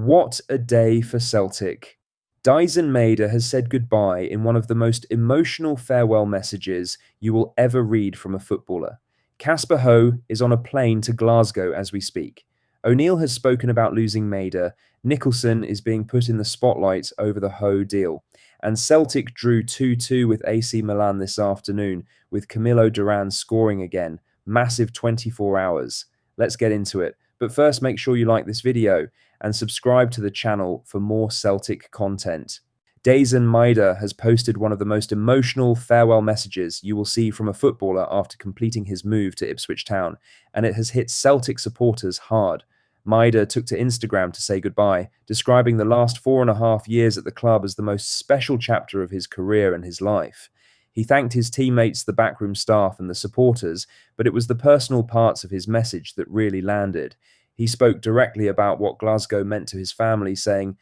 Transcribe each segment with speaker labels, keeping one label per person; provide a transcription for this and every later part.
Speaker 1: What a day for Celtic. Daizen Maeda has said goodbye in one of the most emotional farewell messages you will ever read from a footballer. Casper Ho is on a plane to Glasgow as we speak. O'Neill has spoken about losing Maeda. Nicholson is being put in the spotlight over the Ho deal. And Celtic drew 2-2 with AC Milan this afternoon, with Camilo Duran scoring again. Massive 24 hours. Let's get into it. But first, make sure you like this video and subscribe to the channel for more Celtic content. Daizen Maeda has posted one of the most emotional farewell messages you will see from a footballer after completing his move to Ipswich Town, and it has hit Celtic supporters hard. Maeda took to Instagram to say goodbye, describing the last 4.5 years at the club as the most special chapter of his career and his life. He thanked his teammates, the backroom staff, and the supporters, but it was the personal parts of his message that really landed. He spoke directly about what Glasgow meant to his family, saying,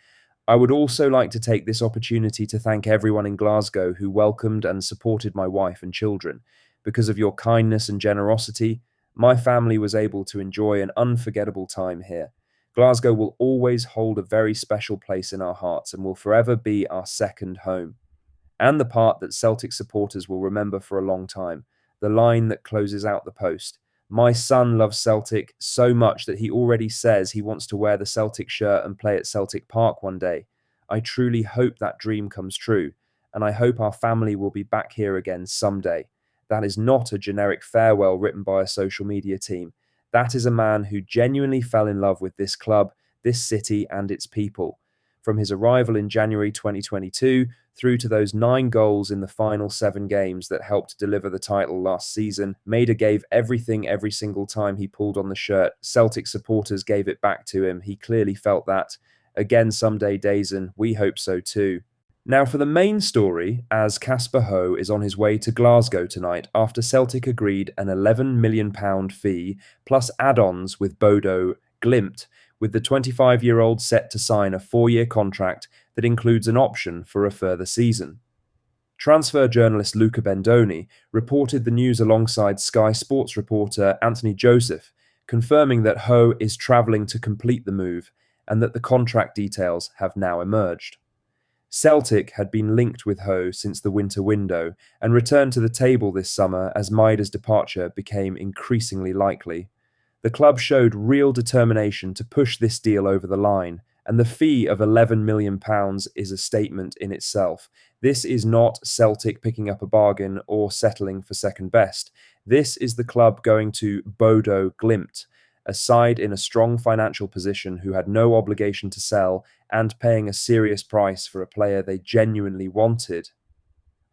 Speaker 1: "I would also like to take this opportunity to thank everyone in Glasgow who welcomed and supported my wife and children. Because of your kindness and generosity, my family was able to enjoy an unforgettable time here. Glasgow will always hold a very special place in our hearts and will forever be our second home." And the part that Celtic supporters will remember for a long time, the line that closes out the post. "My son loves Celtic so much that he already says he wants to wear the Celtic shirt and play at Celtic Park one day. I truly hope that dream comes true, and I hope our family will be back here again someday." That is not a generic farewell written by a social media team. That is a man who genuinely fell in love with this club, this city, and its people. From his arrival in January 2022 through to those 9 goals in the final 7 games that helped deliver the title last season, Maeda gave everything every single time he pulled on the shirt. Celtic supporters gave it back to him. He clearly felt that. Again someday, Daizen, we hope so too. Now for the main story, as Casper Ho is on his way to Glasgow tonight after Celtic agreed an £11 million fee plus add-ons with Bodo Glimt, with the 25-year-old set to sign a 4-year contract that includes an option for a further season. Transfer journalist Luca Bendoni reported the news alongside Sky Sports reporter Anthony Joseph, confirming that Ho is travelling to complete the move and that the contract details have now emerged. Celtic had been linked with Ho since the winter window and returned to the table this summer as Maeda's departure became increasingly likely. The club showed real determination to push this deal over the line, and the fee of £11 million is a statement in itself. This is not Celtic picking up a bargain or settling for second best. This is the club going to Bodo Glimt, a side in a strong financial position who had no obligation to sell and paying a serious price for a player they genuinely wanted.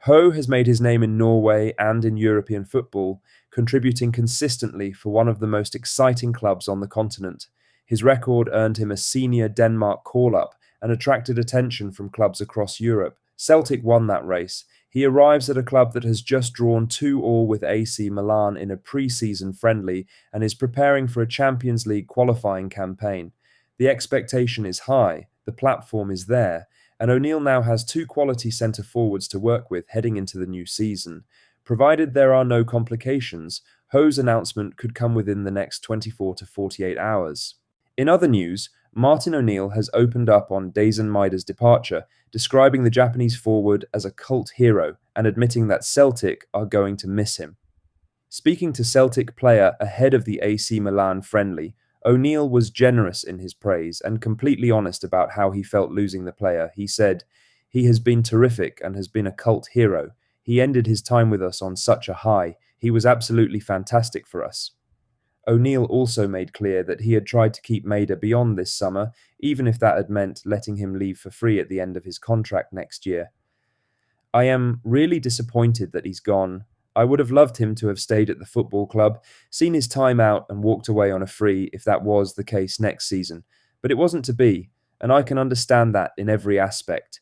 Speaker 1: Ho has made his name in Norway and in European football, contributing consistently for one of the most exciting clubs on the continent. His record earned him a senior Denmark call-up and attracted attention from clubs across Europe. Celtic won that race. He arrives at a club that has just drawn 2-2 with AC Milan in a pre-season friendly and is preparing for a Champions League qualifying campaign. The expectation is high, the platform is there, and O'Neill now has 2 quality centre-forwards to work with heading into the new season. Provided there are no complications, Ho's announcement could come within the next 24 to 48 hours. In other news, Martin O'Neill has opened up on Daizen Maeda's departure, describing the Japanese forward as a cult hero and admitting that Celtic are going to miss him. Speaking to Celtic player ahead of the AC Milan friendly, O'Neill was generous in his praise and completely honest about how he felt losing the player. He said, "He has been terrific and has been a cult hero. He ended his time with us on such a high. He was absolutely fantastic for us." O'Neill also made clear that he had tried to keep Maeda beyond this summer, even if that had meant letting him leave for free at the end of his contract next year. "I am really disappointed that he's gone. I would have loved him to have stayed at the football club, seen his time out and walked away on a free if that was the case next season. But it wasn't to be, and I can understand that in every aspect."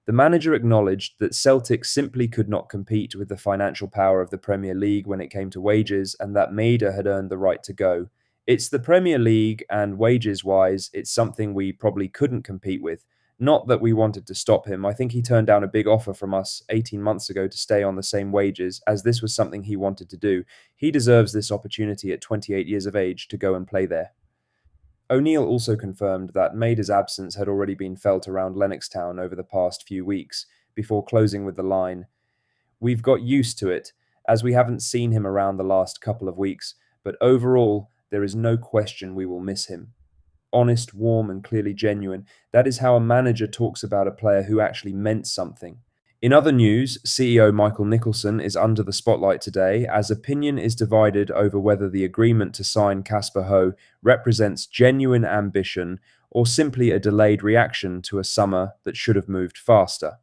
Speaker 1: The manager acknowledged that Celtic simply could not compete with the financial power of the Premier League when it came to wages and that Maeda had earned the right to go. "It's the Premier League and wages-wise, it's something we probably couldn't compete with. Not that we wanted to stop him. I think he turned down a big offer from us 18 months ago to stay on the same wages, as this was something he wanted to do. He deserves this opportunity at 28 years of age to go and play there." O'Neill also confirmed that Maeda's absence had already been felt around Lennoxtown over the past few weeks, before closing with the line, "We've got used to it, as we haven't seen him around the last couple of weeks, but overall, there is no question we will miss him." Honest, warm, and clearly genuine. That is how a manager talks about a player who actually meant something. In other news, CEO Michael Nicholson is under the spotlight today as opinion is divided over whether the agreement to sign Casper Ho represents genuine ambition or simply a delayed reaction to a summer that should have moved faster.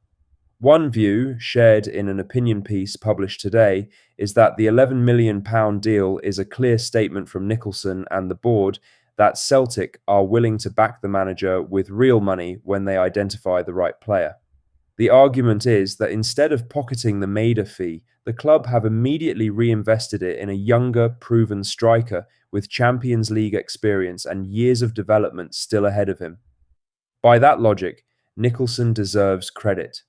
Speaker 1: One view, shared in an opinion piece published today, is that the £11 million deal is a clear statement from Nicholson and the board that Celtic are willing to back the manager with real money when they identify the right player. The argument is that instead of pocketing the Maeda fee, the club have immediately reinvested it in a younger, proven striker with Champions League experience and years of development still ahead of him. By that logic, Nicholson deserves credit.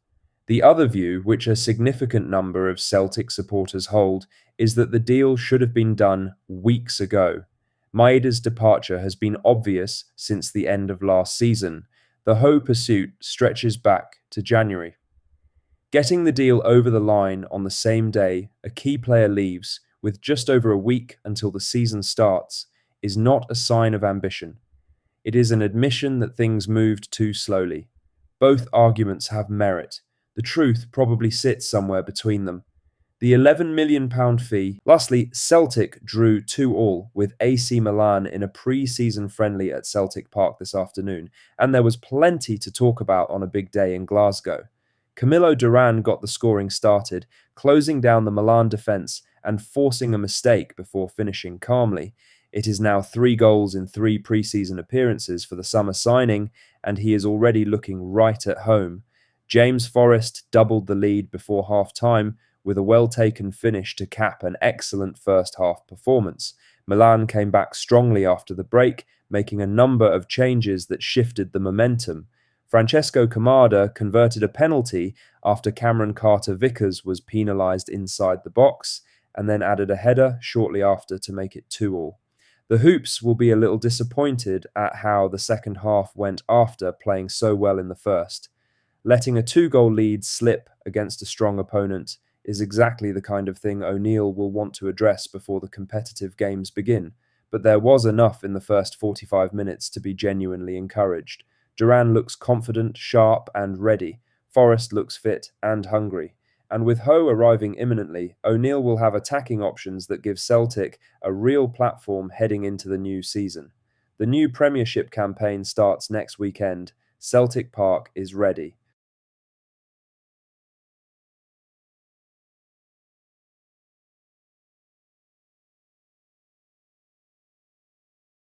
Speaker 1: The other view, which a significant number of Celtic supporters hold, is that the deal should have been done weeks ago. Maeda's departure has been obvious since the end of last season. The Ho pursuit stretches back to January. Getting the deal over the line on the same day a key player leaves, with just over a week until the season starts, is not a sign of ambition. It is an admission that things moved too slowly. Both arguments have merit. The truth probably sits somewhere between them. The £11 million fee. Lastly, Celtic drew 2-2 with AC Milan in a pre-season friendly at Celtic Park this afternoon, and there was plenty to talk about on a big day in Glasgow. Camilo Duran got the scoring started, closing down the Milan defence and forcing a mistake before finishing calmly. It is now 3 goals in 3 pre-season appearances for the summer signing, and he is already looking right at home. James Forrest doubled the lead before half-time, with a well-taken finish to cap an excellent first-half performance. Milan came back strongly after the break, making a number of changes that shifted the momentum. Francesco Kamada converted a penalty after Cameron Carter-Vickers was penalised inside the box, and then added a header shortly after to make it 2-2. The Hoops will be a little disappointed at how the second half went after playing so well in the first. Letting a 2-goal lead slip against a strong opponent is exactly the kind of thing O'Neill will want to address before the competitive games begin, but there was enough in the first 45 minutes to be genuinely encouraged. Duran looks confident, sharp, and ready. Forrest looks fit and hungry. And with Ho arriving imminently, O'Neill will have attacking options that give Celtic a real platform heading into the new season. The new Premiership campaign starts next weekend. Celtic Park is ready.